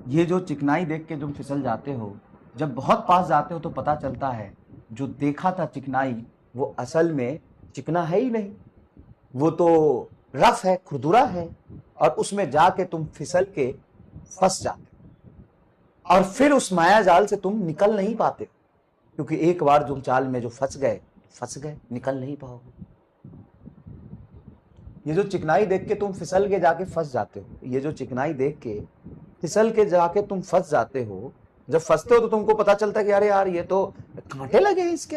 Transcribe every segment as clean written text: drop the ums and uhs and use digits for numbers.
ये जो चिकनाई देख के तुम फिसल जाते हो, जब बहुत पास जाते हो तो पता चलता है जो देखा था चिकनाई वो असल में चिकना है ही नहीं, वो तो रफ है, खुरदुरा है। और उसमें जाके तुम फिसल के फंस जाते हो और फिर उस माया जाल से तुम निकल नहीं पाते, क्योंकि एक बार तुम जाल में जो फंस गए, निकल नहीं पाओगे। ये जो चिकनाई देख के तुम फिसल के जाके फंस जाते हो, ये जो चिकनाई देख के फिसल के जाके तुम फंस जाते हो, जब फंसते हो तो तुमको पता चलता है कि अरे यार ये तो कांटे लगे हैं इसके।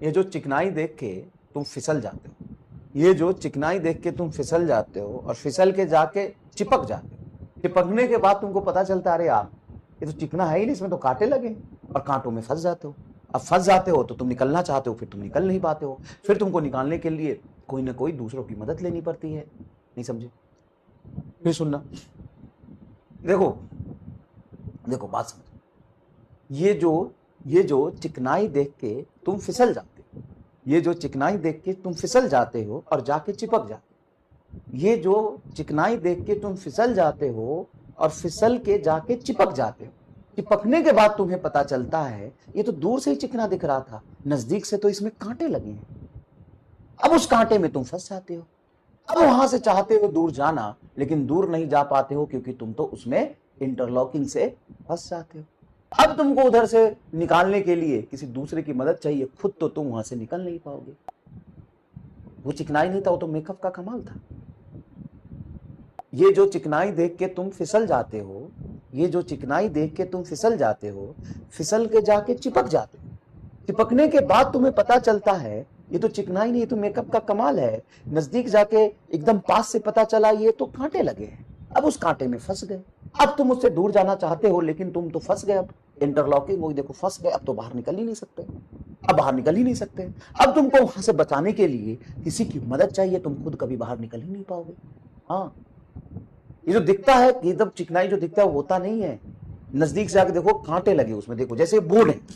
ये जो चिकनाई देख के तुम फिसल जाते हो, ये जो चिकनाई देख के तुम फिसल जाते हो और फिसल के जाके चिपक जाते हो, चिपकने के बाद तुमको पता चलता है अरे यार ये तो चिकना है ही नहीं, इसमें तो कांटे लगे हैं, और कांटों में फंस जाते हो। अब फंस जाते हो तो तुम निकलना चाहते हो, फिर तुम निकल नहीं पाते हो, फिर तुमको निकालने के लिए कोई ना कोई दूसरों की मदद लेनी पड़ती है। नहीं समझे? फिर सुनना, देखो देखो बात समझ। ये जो चिकनाई देख के तुम फिसल जाते हो, ये जो चिकनाई देख के तुम फिसल जाते हो और जाके चिपक जाते हो, ये जो चिकनाई देख के तुम फिसल जाते हो और फिसल के जाके चिपक जाते हो, चिपकने के बाद तुम्हें पता चलता है ये तो दूर से ही चिकना दिख रहा था, नजदीक से तो इसमें कांटे लगे हैं। अब उस कांटे में तुम फंस जाते हो। अब वहां से चाहते हो दूर जाना, लेकिन दूर नहीं जा पाते हो, क्योंकि तुम तो उसमें इंटरलॉकिंग से फंस जाते हो। अब तुमको उधर से निकालने के लिए किसी दूसरे की मदद चाहिए, खुद तो तुम वहां से निकल नहीं पाओगे। वो चिकनाई नहीं था, वो तो मेकअप का कमाल था। ये जो चिकनाई देख के तुम फिसल जाते हो, ये जो चिकनाई देख के तुम फिसल जाते हो, फिसल के जाके चिपक जाते हो, चिपकने के बाद तुम्हें पता चलता है ये तो चिकनाई नहीं, ये तो मेकअप का कमाल है। नजदीक जाके एकदम पास से पता चला ये तो कांटे लगे हैं। अब उस कांटे में फंस गए। अब तुम उससे दूर जाना चाहते हो, लेकिन तुम तो फंस गए। अब इंटरलॉकिंग हो, देखो फंस गए, अब तो बाहर निकल ही नहीं सकते। अब बाहर निकल ही नहीं सकते। अब तुमको वहां से बचाने के लिए किसी की मदद चाहिए, तुम खुद कभी बाहर निकल ही नहीं पाओगे। हाँ, ये जो दिखता है कि एकदम चिकनाई जो दिखता है वो होता नहीं है। नजदीक से आके देखो कांटे लगे उसमें, देखो जैसे बोर्ड है।